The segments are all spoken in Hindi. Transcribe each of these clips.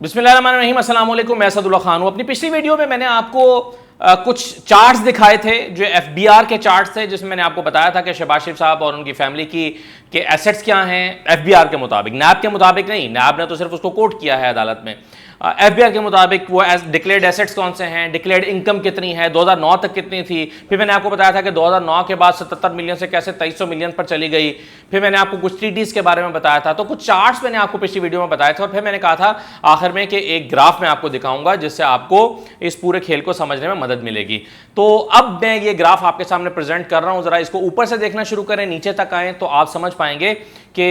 बिस्मिल्लाहिर्रहमानिर्रहीम, अस्सलाम वालेकुम। मैं असदुल्लाह खान हूँ। अपनी पिछली वीडियो में मैंने आपको कुछ चार्ट्स दिखाए थे जो एफबीआर के चार्ट्स थे, जिसमें मैंने आपको बताया था कि शहबाज शरीफ साहब और उनकी फैमिली के एसेट्स क्या हैं एफबीआर के मुताबिक, नैब के मुताबिक नहीं। नैब ने तो सिर्फ उसको कोट किया है अदालत में। एफबीआर के मुताबिक वो डिक्लेयर्ड एसेट्स कौन से हैं, डिक्लेयर्ड इनकम कितनी है, 2009 तक कितनी थी। फिर मैंने आपको बताया था कि 2009 के बाद 77 मिलियन से कैसे 2300 मिलियन पर चली गई। फिर मैंने आपको कुछ ट्रीटीज के बारे में बताया था, तो कुछ चार्ट्स मैंने आपको पिछली वीडियो में बताए थे। और फिर मैंने कहा था आखिर में कि एक ग्राफ मैं आपको दिखाऊंगा जिससे आपको इस पूरे खेल को समझने में मदद मिलेगी। तो अब मैं ये ग्राफ आपके सामने प्रेजेंट कर रहा हूं। जरा इसको ऊपर से देखना शुरू करें, नीचे तक आए तो आप समझ पाएंगे कि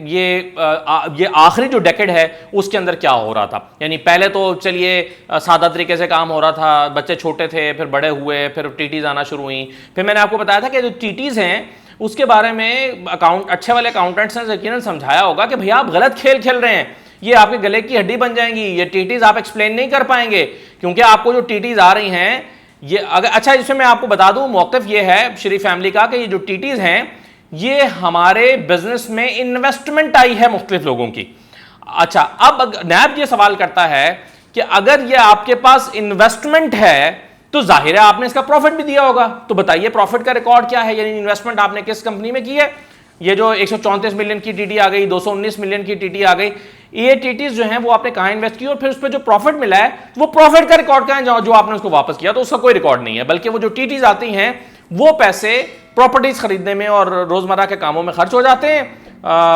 ये आखिरी जो डेकेड है उसके अंदर क्या हो रहा था। यानी पहले तो चलिए सादा तरीके से काम हो रहा था, बच्चे छोटे थे, फिर बड़े हुए, फिर टीटीज आना शुरू हुई। फिर मैंने आपको बताया था कि जो टीटीज हैं उसके बारे में अच्छे वाले अकाउंटेंट्स ने यकीनन समझाया होगा कि भैया आप गलत खेल खेल रहे हैं, ये आपके गले की हड्डी बन जाएंगी। ये टीटीज आप एक्सप्लेन नहीं कर पाएंगे, क्योंकि आपको जो टीटीज आ रही हैं ये अगर अच्छा, इसमें मैं आपको बता दूं मौक़िफ़ ये है शरीफ फैमिली का कि ये जो टीटीज हैं ये हमारे बिजनेस में इन्वेस्टमेंट आई है मुख्तलिफ लोगों की। अच्छा, अब नैब ये सवाल करता है कि अगर ये आपके पास इन्वेस्टमेंट है तो जाहिर है आपने इसका प्रॉफिट भी दिया होगा। तो बताइए प्रॉफिट का रिकॉर्ड क्या है, यानी इन्वेस्टमेंट आपने किस कंपनी में की है। ये जो 134 मिलियन की टीटी आ गई, 219 मिलियन की टीटी आ गई, ये टीटीज जो हैं वो आपने कहां इन्वेस्ट की और फिर उस पर जो प्रॉफिट मिला है वो प्रॉफिट का रिकॉर्ड कहां है जो आपने उसको वापस किया, तो उसका कोई रिकॉर्ड नहीं है। बल्कि वो जो टीटीज आती हैं वो पैसे प्रॉपर्टीज खरीदने में और रोजमर्रा के कामों में खर्च हो जाते हैं।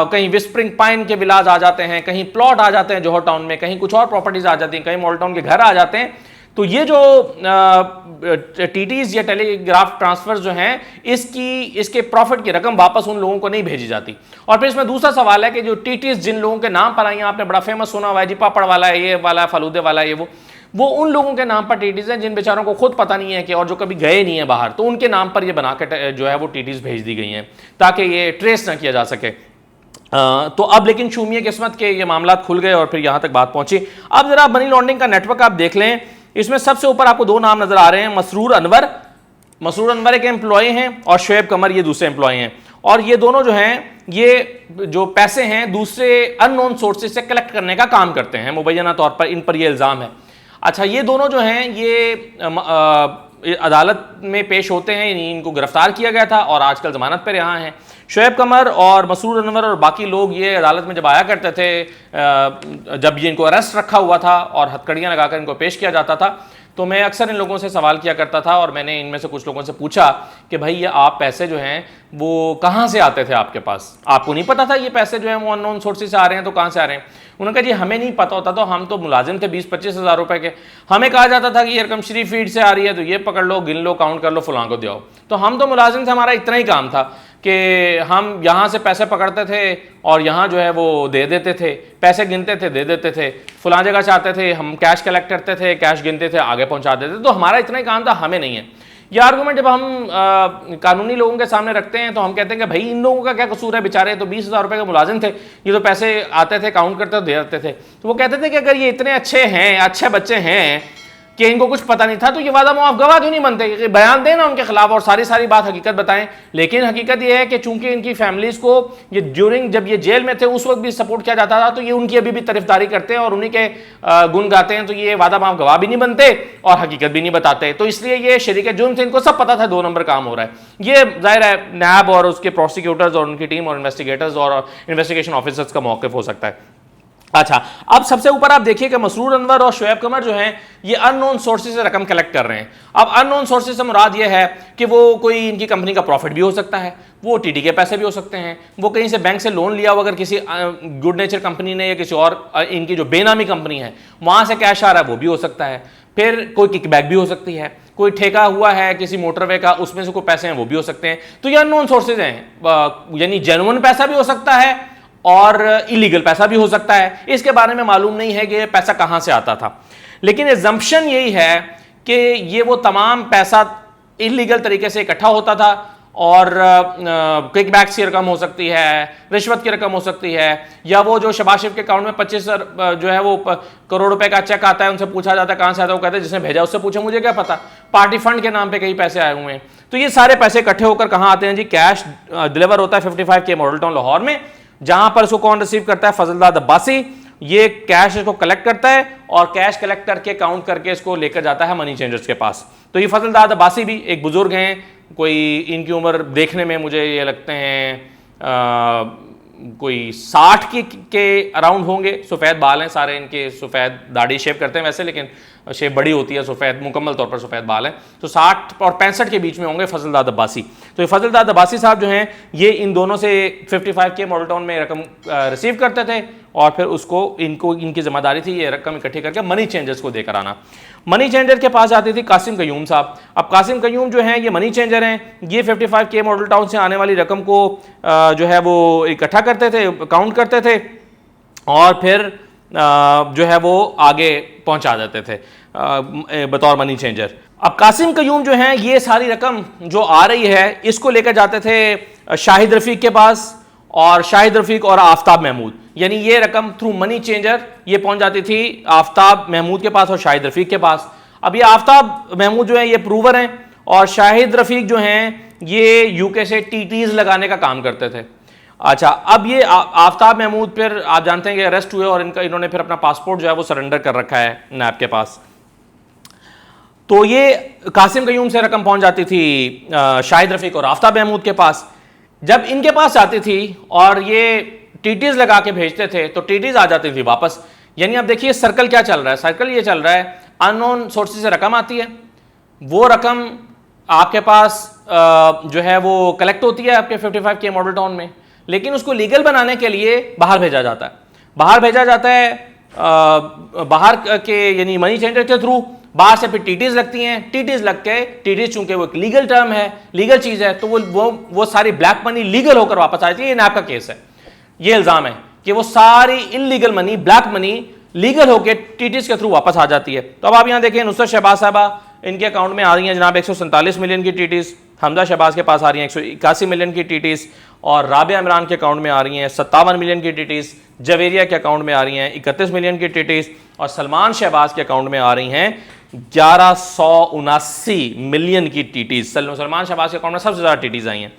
कहीं विस्प्रिंग पाइन के विलाज आ जाते हैं, कहीं प्लॉट आ जाते हैं जौहर टाउन में, कहीं कुछ और प्रॉपर्टीज आ जाती हैं, कहीं मॉल टाउन के घर आ जाते हैं। तो ये जो टीटीज या टेलीग्राफ ट्रांसफर जो हैं इसके प्रॉफिट की रकम वापस उन लोगों को नहीं भेजी जाती। और फिर इसमें दूसरा सवाल है कि जो टीटीज जिन लोगों के नाम पर आई हैं, आपने बड़ा फेमस सुना हुआ है जी, पापड़ वाला है, ये वाला, फलूदे वाला है, ये वो उन लोगों के नाम पर टीटीज हैं जिन बेचारों को खुद पता नहीं है कि और जो कभी गए नहीं है बाहर, तो उनके नाम पर ये बना के जो है वो टीटीज भेज दी गई हैं ताकि ये ट्रेस ना किया जा सके। तो अब लेकिन शूमिया किस्मत के ये मामला खुल गए और फिर यहां तक बात पहुंची। अब जरा मनी लॉन्ड्रिंग का नेटवर्क आप देख लें, इसमें सबसे ऊपर आपको दो नाम नजर आ रहे हैं, मसरूर अनवर एक एम्प्लॉय हैं और शुएब कमर ये दूसरे एम्प्लॉय हैं। और ये दोनों जो हैं ये जो पैसे हैं दूसरे अननोन सोर्सेज से कलेक्ट करने का काम करते हैं, मुबैना तौर पर इन पर ये इल्ज़ाम है। अच्छा, ये दोनों जो हैं ये अदालत में पेश होते हैं, इनको गिरफ्तार किया गया था और आजकल जमानत पर यहाँ हैं। शुएब कमर और मसरूर अनवर और बाकी लोग ये अदालत में जब आया करते थे, जब ये इनको अरेस्ट रखा हुआ था और हथकड़ियाँ लगाकर इनको पेश किया जाता था, तो मैं अक्सर इन लोगों से सवाल किया करता था और मैंने इनमें से कुछ लोगों से पूछा कि भाई ये आप पैसे जो हैं वो कहाँ से आते थे आपके पास, आपको नहीं पता था ये पैसे जो हैं वो अननोन सोर्सेज से आ रहे हैं, तो कहाँ से आ रहे हैं। उन्होंने कहा जी हमें नहीं पता होता, तो हम तो मुलाजिम थे 20-25 हज़ार रुपए के, हमें कहा जाता था कि ये रकम शरीफ फीड से आ रही है तो ये पकड़ लो, गिन लो, काउंट कर लो, फलां को दो। तो हम तो मुलाजिम थे, हमारा इतना ही काम था कि हम यहाँ से पैसे पकड़ते थे और यहाँ जो है वो दे देते थे, पैसे गिनते थे, दे देते थे, फलां जगह चाहते थे, हम कैश कलेक्ट करते थे, कैश गिनते थे, आगे पहुँचा देते थे, तो हमारा इतना ही काम था, हमें नहीं है। ये आर्गूमेंट जब हम कानूनी लोगों के सामने रखते हैं तो हम कहते हैं कि भाई इन लोगों का क्या कसूर है, बेचारे तो 20,000 रुपये के मुलाजिम थे, ये तो पैसे आते थे, काउंट करते दे देते थे। तो वो कहते थे कि अगर ये इतने अच्छे हैं, अच्छे बच्चे हैं कि इनको कुछ पता नहीं था, तो ये वादा मुआफ गवाह क्यों नहीं बनते कि बयान देना उनके खिलाफ और सारी बात हकीकत बताएं। लेकिन हकीकत ये है कि चूंकि इनकी फैमिलीज को ये ड्यूरिंग जब ये जेल में थे उस वक्त भी सपोर्ट किया जाता था, तो ये उनकी अभी भी तरफदारी करते हैं और उन्हीं के गुण गाते हैं, तो ये वादा मुआफ गवाह भी नहीं बनते और हकीकत भी नहीं बताते। तो इसलिए ये शरीक जुर्म थे, इनको सब पता था 2 नंबर काम हो रहा है। ये जाहिर है नैब और उसके प्रोसिक्यूटर्स और उनकी टीम और इन्वेस्टिगेटर्स और इन्वेस्टिगेशन ऑफिसर्स का मौक़िफ़ हो सकता है। अच्छा, अब सबसे ऊपर आप देखिए कि मसरूर अनवर और शुएब कमर जो हैं ये अननोन सोर्सेज से रकम कलेक्ट कर रहे हैं। अब अननोन सोर्सेज से मुराद ये है कि वो कोई इनकी कंपनी का प्रॉफिट भी हो सकता है, वो टीटी के पैसे भी हो सकते हैं, वो कहीं से बैंक से लोन लिया हुआ अगर किसी गुड नेचर कंपनी ने या किसी और इनकी जो बेनामी कंपनी है वहाँ से कैश आ रहा है वो भी हो सकता है, फिर कोई किकबैक भी हो सकती है, कोई ठेका हुआ है किसी मोटरवे का उसमें से कोई पैसे हैं वो भी हो सकते हैं। तो ये अननोन सोर्सेज हैं, यानी जेन्युइन पैसा भी हो सकता है और इलीगल पैसा भी हो सकता है। इसके बारे में मालूम नहीं है कि ये पैसा कहां से आता था, लेकिन एजम्पशन यही है कि ये वो तमाम पैसा इलीगल तरीके से इकट्ठा होता था और किकबैक्स की रकम हो सकती है, रिश्वत की रकम हो सकती है, या वो जो शहबाज शरीफ के अकाउंट में 25 जो है वो करोड़ रुपए का चेक आता है, उनसे पूछा जाता है कहां से आता है, वो कहते हैं जिसने भेजा उससे पूछे, मुझे क्या पता, पार्टी फंड के नाम पे कई पैसे आए हुए हैं। तो ये सारे पैसे इकट्ठे होकर कहां आते हैं जी, कैश डिलीवर होता है 55K मॉडल टाउन लाहौर में, जहां पर इसको कौन रिसीव करता है, फजलदाद अब्बासी, ये कैश इसको कलेक्ट करता है और कैश कलेक्ट करके काउंट करके इसको लेकर जाता है मनी चेंजर्स के पास। तो ये फजलदाद अब्बासी भी एक बुजुर्ग हैं, कोई इनकी उम्र देखने में मुझे ये लगते हैं कोई 60 के अराउंड होंगे। सफ़ेद बाल हैं सारे इनके, सफ़ेद दाढ़ी शेव करते हैं वैसे, लेकिन शेव बड़ी होती है, सफ़ेद मुकम्मल तौर पर सफ़ेद बाल हैं। तो 60 और 65 के बीच में होंगे फजलदाद अब्बासी। तो ये फजलदाद अब्बासी साहब जो हैं ये इन दोनों से 55K मॉडल टाउन में रकम रिसीव करते थे और फिर उसको इनकी जिम्मेदारी थी ये रकम इकट्ठी करके मनी चेंजर्स को देकर आना। मनी चेंजर के पास आती थी कासिम कयूम साहब। अब कासिम कयूम जो हैं ये मनी चेंजर हैं, ये 55K मॉडल टाउन से आने वाली रकम को जो है वो इकट्ठा करते थे, काउंट करते थे और फिर जो है वो आगे पहुंचा देते थे बतौर मनी चेंजर। अब कासिम कयूम जो हैं ये सारी रकम जो आ रही है इसको लेकर जाते थे शाहिद रफीक के पास, और शाहिद रफीक और आफ्ताब महमूद, यानी ये रकम थ्रू मनी चेंजर ये पहुंच जाती थी आफ्ताब महमूद के पास और शाहिद रफीक के पास। अब ये आफ्ताब महमूद जो है ये प्रूवर हैं और शाहिद रफीक जो हैं ये यूके से टीटीज लगाने का काम करते थे। अच्छा, अब ये आफ्ताब महमूद फिर आप जानते हैं कि अरेस्ट हुए और इन्होंने फिर अपना पासपोर्ट जो है वो सरेंडर कर रखा है नैब के पास। तो ये कासिम कयूम से रकम पहुंच जाती थी शाहिद रफीक और आफ्ताब महमूद के पास। जब इनके पास आती थी और ये टीटीज लगा के भेजते थे तो टीटीज आ जाती थी वापस। यानी अब देखिए सर्कल क्या चल रहा है, सर्कल ये चल रहा है अननोन सोर्सेज से रकम आती है, वो रकम आपके पास जो है वो कलेक्ट होती है आपके 55K मॉडल टाउन में, लेकिन उसको लीगल बनाने के लिए बाहर भेजा जाता है। बाहर भेजा जाता है बाहर के यानी मनी चेंजर के थ्रू, बाहर से फिर टीटीज लगती हैं। टीटीज लग के, टीटीज चूंकि वो एक लीगल टर्म है, लीगल चीज़ है, तो वो सारी ब्लैक मनी लीगल होकर वापस आती है। ये नैब का केस है, ये इल्ज़ाम है कि वो सारी illegal money, black money legal होकर टीटीज के थ्रू वापस आ जाती है। तो अब आप यहाँ देखें नुसरत शहबाज साहबा इनके अकाउंट में आ रही हैं जनाब 147 मिलियन की टीटीज, हमजा शहबाज के पास आ रही हैं 181 मिलियन की टीटीज, और राबिया इमरान के अकाउंट में आ रही हैं 57 मिलियन की टीटीज, जवेरिया के अकाउंट में आ रही हैं 31 मिलियन की टीटीज, और सलमान शहबाज के अकाउंट में आ रही हैं 1179 मिलियन की टीटीज। सलमान शहबाज के अकाउंट में सबसे ज़्यादा टीटीज आई हैं।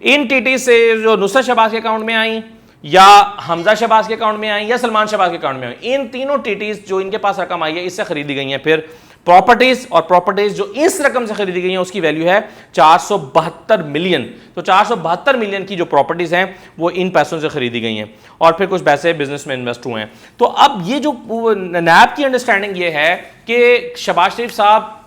इन टीटीज से जो नुसरत शहबाज के अकाउंट में आई, या हमजा शहबाज के अकाउंट में आई, या सलमान शहबाज के अकाउंट में आई, इन तीनों टीटीज जो इनके पास रकम आई है इससे खरीदी गई हैं फिर प्रॉपर्टीज, और प्रॉपर्टीज जो इस रकम से खरीदी गई हैं उसकी वैल्यू है 472 मिलियन। तो 472 मिलियन की जो प्रॉपर्टीज हैं वो इन पैसों से खरीदी गई हैं और फिर कुछ पैसे बिजनेस में इन्वेस्ट हुए हैं। तो अब ये जो नैब की अंडरस्टैंडिंग ये है कि शहबाज शरीफ साहब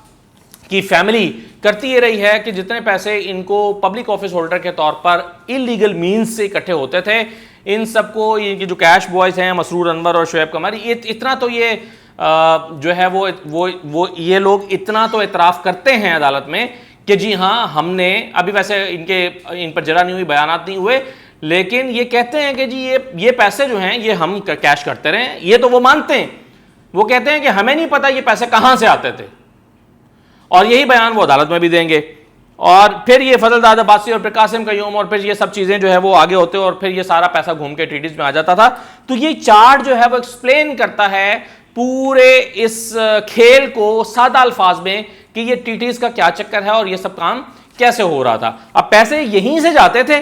की फैमिली करती ये रही है कि जितने पैसे इनको पब्लिक ऑफिस होल्डर के तौर पर इलीगल मीन्स से इकट्ठे होते थे, इन सबको इनकी जो कैश बॉयज हैं मसरूर अनवर और शुएब कमर, इतना तो ये जो है वो ये लोग इतना तो इतराफ़ करते हैं अदालत में कि जी हाँ हमने, अभी वैसे इन पर जरा नहीं हुई, बयानात नहीं हुए, लेकिन ये कहते हैं कि जी ये पैसे जो हैं ये हम कैश करते रहे। ये तो वो मानते हैं, वो कहते हैं कि हमें नहीं पता ये पैसे कहाँ से आते थे, और यही बयान वो अदालत में भी देंगे। और फिर ये फजलदाद अब्बासी और फिर कासिम कयूम और फिर ये सब चीज़ें जो है वो आगे होते और फिर ये सारा पैसा घूम के टीटीज में आ जाता था। तो ये चार्ट जो है वो एक्सप्लेन करता है पूरे इस खेल को सादा अल्फाज में कि ये टीटीज का क्या चक्कर है और ये सब काम कैसे हो रहा था। अब पैसे यहीं से जाते थे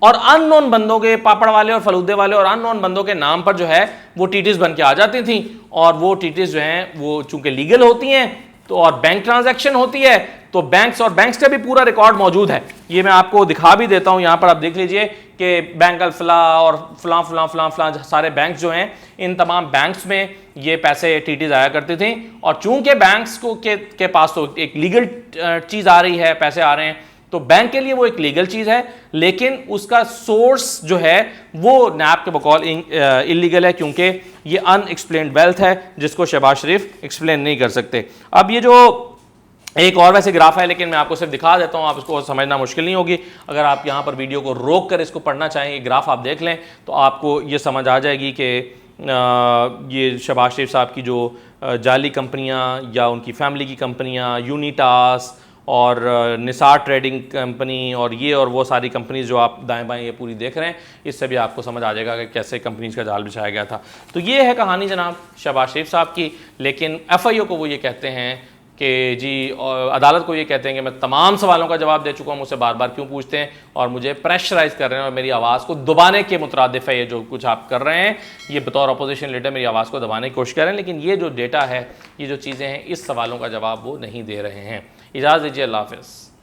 और अननोन बंदों के, पापड़ वाले और फलूदे वाले और अननोन बंदों के नाम पर जो है वो टीटीज बन के आ जाती थी, और वो टीटीज जो हैं वो चूंकि लीगल होती हैं तो और बैंक ट्रांजैक्शन होती है, तो बैंक्स और बैंक्स का भी पूरा रिकॉर्ड मौजूद है। ये मैं आपको दिखा भी देता हूं, यहां पर आप देख लीजिए कि बैंक अल-फला और फलां सारे बैंक जो हैं, इन तमाम बैंक्स में ये पैसे टीटीज आया करती थी। और चूंकि बैंक्स को के पास तो एक लीगल चीज़ आ रही है, पैसे आ रहे हैं, तो बैंक के लिए वो एक लीगल चीज़ है, लेकिन उसका सोर्स जो है वो नैब के बकौल इलीगल है, क्योंकि ये अनएक्सप्लेन्ड वेल्थ है जिसको शहबाज शरीफ एक्सप्लेन नहीं कर सकते। अब ये जो एक और वैसे ग्राफ है, लेकिन मैं आपको सिर्फ दिखा देता हूँ, आप इसको समझना मुश्किल नहीं होगी। अगर आप यहाँ पर वीडियो को रोक कर इसको पढ़ना चाहें, ये ग्राफ आप देख लें तो आपको ये समझ आ जाएगी कि ये शहबाज शरीफ साहब की जो जाली कंपनियाँ या उनकी फैमिली की कंपनियाँ, यूनिटास और निसार ट्रेडिंग कंपनी और ये और वो सारी कंपनीज जो आप दाएं बाएं ये पूरी देख रहे हैं, इससे भी आपको समझ आ जाएगा कि कैसे कंपनीज का जाल बिछाया गया था। तो ये है कहानी जनाब शहबाज शरीफ साहब की। लेकिन FIO को वो ये कहते हैं कि जी अदालत को ये कहते हैं कि मैं तमाम सवालों का जवाब दे चुका हूँ, मुझसे बार बार क्यों पूछते हैं और मुझे प्रेशराइज कर रहे हैं और मेरी आवाज़ को दबाने के मुतरादिफ है ये जो कुछ आप कर रहे हैं। ये बतौर अपोजिशन लीडर मेरी आवाज़ को दबाने की कोशिश कर रहे हैं, लेकिन ये जो डेटा है, ये जो चीज़ें हैं, इस सवालों का जवाब वो नहीं दे रहे हैं। इजाज़त दीजिए, अल्लाह हाफ़िज़।